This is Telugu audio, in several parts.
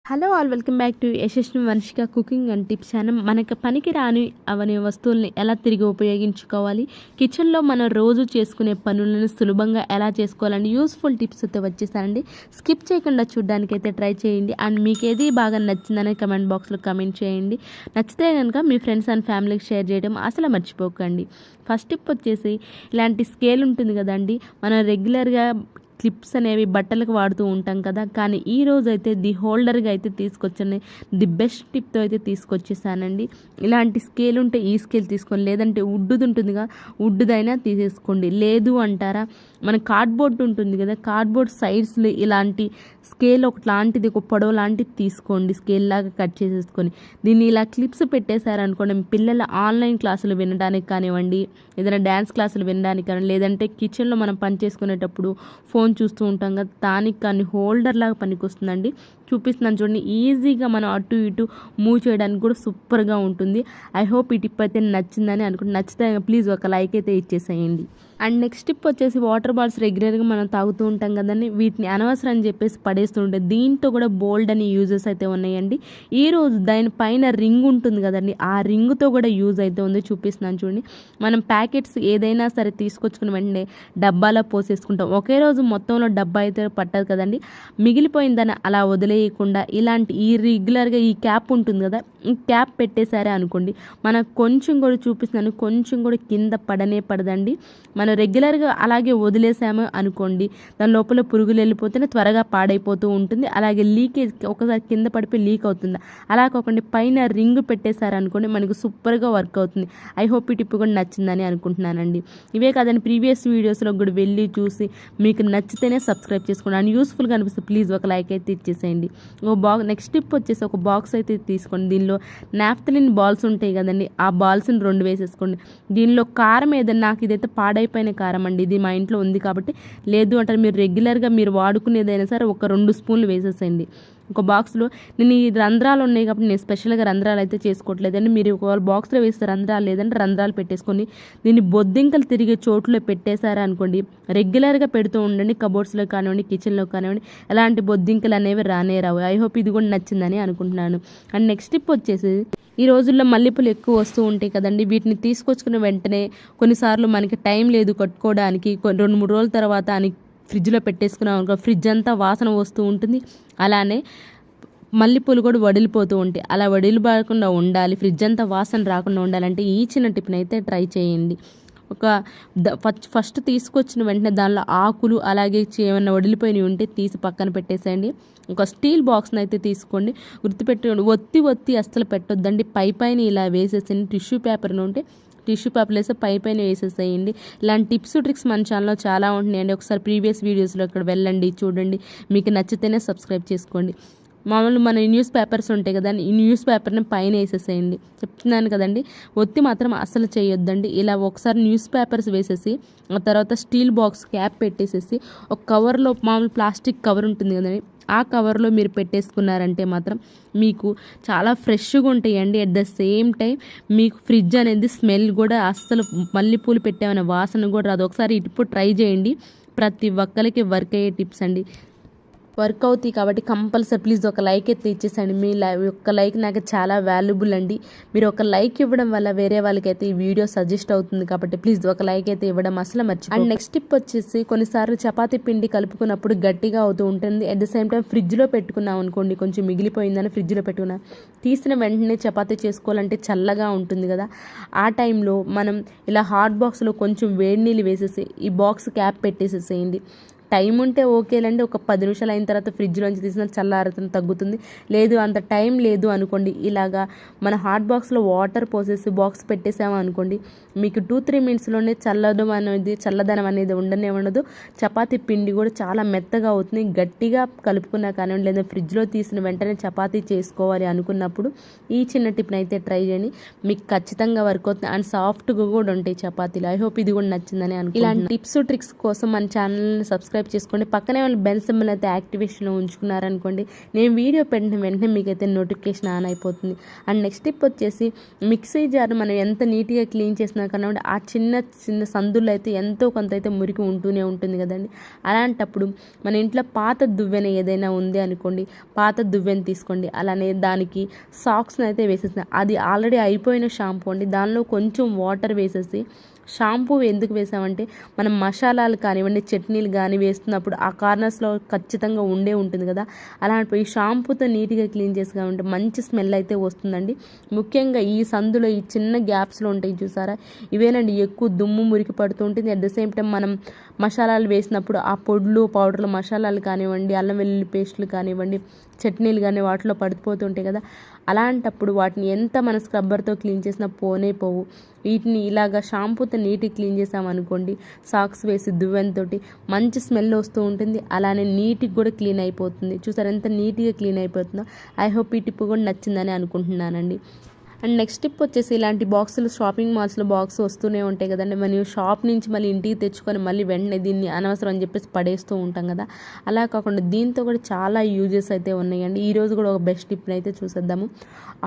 Hello all welcome back to Yashasvi Vamshika cooking and tips channel. మనకి పనికి రాని అవనే వస్తువుల్ని ఎలా తిరిగి ఉపయోగించుకోవాలి, కిచెన్లో మనం రోజు చేసుకునే పనులను సులభంగా ఎలా చేసుకోవాలని యూస్ఫుల్ టిప్స్ అయితే వచ్చేసానండి. స్కిప్ చేయకుండా చూడడానికి అయితే ట్రై చేయండి. అండ్ మీకు ఏది బాగా నచ్చిందని కమెంట్ బాక్స్లో కమెంట్ చేయండి. నచ్చితే కనుక మీ ఫ్రెండ్స్ అండ్ ఫ్యామిలీకి షేర్ చేయడం అసలు మర్చిపోకండి. ఫస్ట్ టిప్ వచ్చేసి ఇలాంటి స్కేల్ ఉంటుంది కదండి, మనం రెగ్యులర్గా క్లిప్స్ అనేవి బట్టలకు వాడుతూ ఉంటాం కదా, కానీ ఈ రోజు అయితే ది హోల్డర్గా అయితే తీసుకొచ్చాను. ది బెస్ట్ టిప్తో అయితే తీసుకొచ్చేసానండి. ఇలాంటి స్కేల్ ఉంటే ఈ స్కేల్ తీసుకోండి, లేదంటే వుడ్ది ఉంటుందిగా వుడ్దైనా తీసేసుకోండి. లేదు అంటారా, మన కార్డ్బోర్డ్ ఉంటుంది కదా, కార్డ్బోర్డ్ సైడ్స్లో ఇలాంటి స్కేల్ ఒకలాంటిది ఒక పొడవు లాంటిది తీసుకోండి, స్కేల్ లాగా కట్ చేసేసుకొని దీన్ని ఇలా క్లిప్స్ పెట్టేశారనుకోండి, పిల్లల ఆన్లైన్ క్లాసులు వినడానికి కానివ్వండి, ఏదైనా డ్యాన్స్ క్లాసులు వినడానికి కానీ, లేదంటే కిచెన్లో మనం పని చేసుకునేటప్పుడు ఫోన్ చూస్తూ ఉంటాం కదా, దానికి కానీ హోల్డర్ లాగా పనికొస్తుందండి. చూపిస్తున్నాను చూడండి, ఈజీగా మనం అటు ఇటు మూవ్ చేయడానికి కూడా సూపర్గా ఉంటుంది. ఐ హోప్ ఈ టిప్ అయితే నచ్చిందని అనుకుంటున్నాను. నచ్చితే ప్లీజ్ ఒక లైక్ అయితే ఇచ్చేసేయండి. అండ్ నెక్స్ట్ టిప్ వచ్చేసి వాటర్ బాటిల్స్ రెగ్యులర్గా మనం తాగుతూ ఉంటాం కదండి, వీటిని అనవసరం అని చెప్పేసి పడేస్తూ ఉంటాయి. దీంతో కూడా బోల్డ్ అని యూజెస్ అయితే ఉన్నాయండి. ఈరోజు దానిపైన రింగ్ ఉంటుంది కదండి, ఆ రింగ్తో కూడా యూజ్ అయితే ఉంది. చూపిస్తున్నాను చూడండి, మనం ప్యాకెట్స్ ఏదైనా సరే తీసుకొచ్చుకుని వెంటనే డబ్బాలో పోసేసుకుంటాం. ఒకే రోజు మొత్తంలో డబ్బా అయితే పట్టదు కదండి, మిగిలిపోయిందని అలా వదిలేయకుండా ఇలాంటి ఈ రెగ్యులర్గా ఈ క్యాప్ ఉంటుంది కదా, ఈ క్యాప్ పెట్టేశారే అనుకోండి, మనకు కొంచెం కూడా చూపిస్తున్నాను, కొంచెం కూడా కింద పడనే పడదండి. మనం రెగ్యులర్గా అలాగే వదిలేసాము అనుకోండి, దాని లోపల పురుగులు వెళ్ళిపోతేనే త్వరగా పాడైపోతూ ఉంటుంది. అలాగే లీకేజ్ ఒకసారి కింద పడిపోయి లీక్ అవుతుంది. అలా కాకుండా పైన రింగ్ పెట్టేశారనుకోండి, మనకు సూపర్గా వర్క్ అవుతుంది. ఐ హోప్ ఈ టిప్ కూడా నచ్చిందని అనుకుంటున్నానండి. ఇవే కాదని ప్రీవియస్ వీడియోస్లో కూడా వెళ్ళి చూసి మీకు నచ్చితేనే సబ్స్క్రైబ్ చేసుకోండి. అండ్ యూస్ఫుల్గా అనిపిస్తే ప్లీజ్ ఒక లైక్ అయితే ఇచ్చేసేయండి. నెక్స్ట్ టిప్ వచ్చేసి ఒక బాక్స్ అయితే తీసుకోండి. దీనిలో నాఫ్థలిన్ బాల్స్ ఉంటాయి కదండి, ఆ బాల్స్ని 2 వేసేసుకోండి. దీనిలో కారం ఏదైనా, నాకు ఇదైతే పాడైపోయిన కారం అండి, ఇది మా ఇంట్లో ఉంది కాబట్టి, లేదు అంటారు మీరు రెగ్యులర్గా మీరు వాడుకునేదైనా సరే ఒక 2 స్పూన్లు వేసేసేయండి ఒక బాక్స్లో. నేను ఈ రంధ్రాలు ఉన్నాయి కాబట్టి నేను స్పెషల్గా రంధ్రాలు అయితే చేసుకోవట్లేదండి. మీరు ఒకవేళ బాక్స్లో వేస్తే రంధ్రాలు లేదంటే రంధ్రాలు పెట్టేసుకొని దీన్ని బొద్దింకలు తిరిగే చోట్లో పెట్టేశారా అనుకోండి, రెగ్యులర్గా పెడుతూ ఉండండి. కబోర్డ్స్లో కానివ్వండి, కిచెన్లో కానివ్వండి, ఎలాంటి బొద్దింకలు అనేవి రానే రావు. ఐ హోప్ ఇది కూడా నచ్చిందని అనుకుంటున్నాను. అండ్ నెక్స్ట్ టిప్ వచ్చేసి, ఈ రోజుల్లో మల్లెపూలు ఎక్కువ వస్తూ ఉంటాయి కదండి, వీటిని తీసుకొచ్చుకున్న వెంటనే కొన్నిసార్లు మనకి టైం లేదు కట్టుకోవడానికి, 2-3 రోజుల తర్వాత అని ఫ్రిడ్జ్లో పెట్టేసుకున్నాం అనుకో, ఫ్రిడ్జ్ అంతా వాసన వస్తూ ఉంటుంది. అలానే మల్లెపూలు కూడా వడిలిపోతూ ఉంటాయి. అలా వడిలిపోకుండా ఉండాలి, ఫ్రిడ్జ్ అంతా వాసన రాకుండా ఉండాలంటే ఈ చిన్న టిప్ని అయితే ట్రై చేయండి. ఫస్ట్ తీసుకొచ్చిన వెంటనే దానిలో ఆకులు అలాగే ఏమైనా వడిలిపోయినవి ఉంటే తీసి పక్కన పెట్టేసేయండి. ఒక స్టీల్ బాక్స్ని అయితే తీసుకోండి, గుర్తుపెట్టుకోండి, ఒత్తి అస్సలు పెట్టొద్దండి. పైన ఇలా వేసేసేయండి. టిష్యూ పేపర్ని ఉంటే టిష్యూ పేపర్లు వేస్తే పైన వేసేసేయండి. ఇలాంటి టిప్స్ ట్రిక్స్ మన ఛానల్లో చాలా ఉంటున్నాయండి. ఒకసారి ప్రీవియస్ వీడియోస్లో ఇక్కడ వెళ్ళండి, చూడండి. మీకు నచ్చితేనే సబ్స్క్రైబ్ చేసుకోండి. మామూలు మన న్యూస్ పేపర్స్ ఉంటాయి కదా, ఈ న్యూస్ పేపర్ని పైన వేసేసేయండి. చెప్తున్నాను కదండి, ఒత్తి మాత్రం అస్సలు చేయొద్దండి. ఇలా ఒకసారి న్యూస్ పేపర్స్ వేసేసి ఆ తర్వాత స్టీల్ బాక్స్ క్యాప్ పెట్టేసేసి ఒక కవర్లో, మామూలు ప్లాస్టిక్ కవర్ ఉంటుంది కదండి, ఆ కవర్లో మీరు పెట్టేసుకున్నారంటే మాత్రం మీకు చాలా ఫ్రెష్గా ఉంటాయండి. అట్ ద సేమ్ టైం మీకు ఫ్రిడ్జ్ అనేది స్మెల్ కూడా అస్సలు మల్లెపూలు పెట్టామనే వాసన కూడా రాదు. ఒకసారి ఇప్పుడు ట్రై చేయండి. ప్రతి ఒక్కరికి వర్క్ అయ్యే టిప్స్ అండి, వర్క్ అవుతాయి కాబట్టి కంపల్సరీ ప్లీజ్ ఒక లైక్ అయితే ఇచ్చేసండి. మీ ఒక్క లైక్ నాకు చాలా వాల్యుబుల్ అండి. మీరు ఒక లైక్ ఇవ్వడం వల్ల వేరే వాళ్ళకైతే ఈ వీడియో సజెస్ట్ అవుతుంది కాబట్టి ప్లీజ్ ఒక లైక్ అయితే ఇవ్వడం అసలు మర్చిపోండి. అండ్ నెక్స్ట్ టిప్ వచ్చేసి, కొన్నిసార్లు చపాతీ పిండి కలుపుకున్నప్పుడు గట్టిగా అవుతూ ఉంటుంది. అట్ ద సేమ్ టైం ఫ్రిడ్జ్లో పెట్టుకున్నాం అనుకోండి, కొంచెం మిగిలిపోయిందని ఫ్రిడ్జ్లో పెట్టుకున్నాం, తీసిన వెంటనే చపాతీ చేసుకోవాలంటే చల్లగా ఉంటుంది కదా, ఆ టైంలో మనం ఇలా హాట్ బాక్స్లో కొంచెం వేడి నీళ్ళు వేసేసి ఈ బాక్స్ క్యాప్ పెట్టేసేసేయండి. టైం ఉంటే ఓకేలండి, ఒక 10 నిమిషాలు అయిన తర్వాత ఫ్రిడ్జ్లోంచి తీసిన చల్లారుతుంది, తగ్గుతుంది. లేదు అంత టైం లేదు అనుకోండి, ఇలాగా మన హాట్ బాక్స్లో వాటర్ పోసేసి బాక్స్ పెట్టేసాము అనుకోండి, మీకు 2-3 మినిట్స్లోనే చల్లదనం అనేది ఉండనే ఉండదు. చపాతీ పిండి కూడా చాలా మెత్తగా అవుతుంది. గట్టిగా కలుపుకున్నా కానివ్వండి, లేదా ఫ్రిడ్జ్లో తీసిన వెంటనే చపాతీ చేసుకోవాలి అనుకున్నప్పుడు ఈ చిన్న టిప్ని అయితే ట్రై చేయండి. మీకు ఖచ్చితంగా వర్క్ అవుతుంది. అండ్ సాఫ్ట్గా కూడా ఉంటాయి చపాతీలు. ఐ హోప్ ఇది కూడా నచ్చిందని అనుకుంటున్నాను. ఇలాంటి టిప్స్ ట్రిక్స్ కోసం మన ఛానల్ని సబ్స్క్రైబ్ సబ్స్క్రైబ్ చేసుకోండి. పక్కనే వాళ్ళు బెల్ సింబల్ అయితే యాక్టివేషన్లో ఉంచుకున్నారనుకోండి, నేను వీడియో పెట్టిన వెంటనే మీకైతే నోటిఫికేషన్ ఆన్ అయిపోతుంది. అండ్ నెక్స్ట్ టిప్ వచ్చేసి మిక్సీ జార్ మనం ఎంత నీట్గా క్లీన్ చేసినా కానీ ఆ చిన్న చిన్న సందుల్లో అయితే ఎంతో కొంత అయితే మురికి ఉంటూనే ఉంటుంది కదండి. అలాంటప్పుడు మన ఇంట్లో పాత దువ్వెన ఏదైనా ఉంది అనుకోండి, పాత దువ్వెన తీసుకోండి. అలానే దానికి సాక్స్ని అయితే వేసేసిన, అది ఆల్రెడీ అయిపోయిన షాంపూ అండి. దానిలో కొంచెం వాటర్ వేసేసి, షాంపూ ఎందుకు వేసామంటే మనం మసాలాలు కానివ్వండి, చట్నీలు కానీ వేస్తున్నప్పుడు ఆ కార్నర్స్లో ఖచ్చితంగా ఉంటుంది కదా. అలాంటి ఈ షాంపూతో నీట్గా క్లీన్ చేసుకుంటే మంచి స్మెల్ అయితే వస్తుందండి. ముఖ్యంగా ఈ సందులో ఈ చిన్న గ్యాప్స్లో ఉంటాయి చూసారా, ఇవేనండి ఎక్కువ దుమ్ము మురికి పడుతూ ఉంటుంది. అట్ ద సేమ్ టైం మనం మసాలాలు వేసినప్పుడు ఆ పొడులు పౌడర్లు మసాలాలు కానివ్వండి, అల్లం వెల్లుల్లి పేస్టులు కానివ్వండి, చట్నీలు కానీ వాటిలో పడిపోతుంటాయి కదా. అలాంటప్పుడు వాటిని ఎంత మన స్క్రబ్బర్తో క్లీన్ చేసినా పోవు. వీటిని ఇలాగ షాంపూతో నీట్గా క్లీన్ చేసామనుకోండి, సాక్స్ వేసి దువ్వెనతోటి మంచి స్మెల్ వస్తూ ఉంటుంది. అలానే నీట్గా కూడా క్లీన్ అయిపోతుంది. చూసారు ఎంత నీట్గా క్లీన్ అయిపోతుందో. ఐ హోప్ ఈ టిప్ కూడా నచ్చిందని అనుకుంటున్నానండి. అండ్ నెక్స్ట్ టిప్ వచ్చేసి ఇలాంటి బాక్సులు షాపింగ్ మాల్స్లో బాక్స్ వస్తూనే ఉంటాయి కదండి. మనం షాప్ నుంచి మళ్ళీ ఇంటికి తెచ్చుకొని మళ్ళీ వెంటనే దీన్ని అనవసరం అని చెప్పేసి పడేస్తూ ఉంటాం కదా. అలా కాకుండా దీంతో కూడా చాలా యూజెస్ అయితే ఉన్నాయండి. ఈరోజు కూడా ఒక బెస్ట్ టిప్ని అయితే చూసేద్దాము.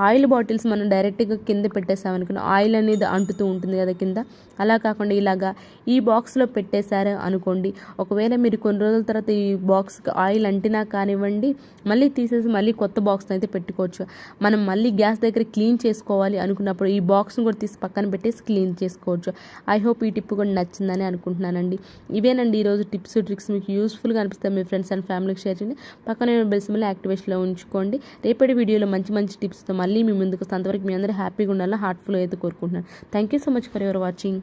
ఆయిల్ బాటిల్స్ మనం డైరెక్ట్గా కింద పెట్టేసామనుకున్న ఆయిల్ అనేది అంటుతూ ఉంటుంది కదా కింద. అలా కాకుండా ఇలాగా ఈ బాక్స్లో పెట్టేశారు అనుకోండి, ఒకవేళ మీరు కొన్ని రోజుల తర్వాత ఈ బాక్స్కి ఆయిల్ అంటినా కానివ్వండి, మళ్ళీ తీసేసి మళ్ళీ కొత్త బాక్స్ని అయితే పెట్టుకోవచ్చు. మనం మళ్ళీ గ్యాస్ దగ్గర క్లీన్ చేసుకోవాలి అనుకున్నప్పుడు ఈ బాక్స్ని కూడా తీసి పక్కన పెట్టేసి క్లీన్ చేసుకోవచ్చు. ఐ హోప్ ఈ టిప్ కూడా నచ్చిందని అనుకుంటున్నానండి. ఇవేనండి ఈరోజు టిప్స్ ట్రిక్స్. మీకు యూస్ఫుల్గా అనిపిస్తే మీ ఫ్రెండ్స్ అండ్ ఫ్యామిలీకి షేర్ చేయండి. పక్కన బెల్ సింబల్ యాక్టివేషన్లో ఉంచుకోండి. రేపటి వీడియోలో మంచి మంచి టిప్స్తో మళ్ళీ మీ ముందుకు అంతవరకు మీ అందరూ హ్యాపీగా ఉండాలని హార్ట్ఫుల్గా అయితే కోరుకుంటున్నాను. Thank you so much for your watching.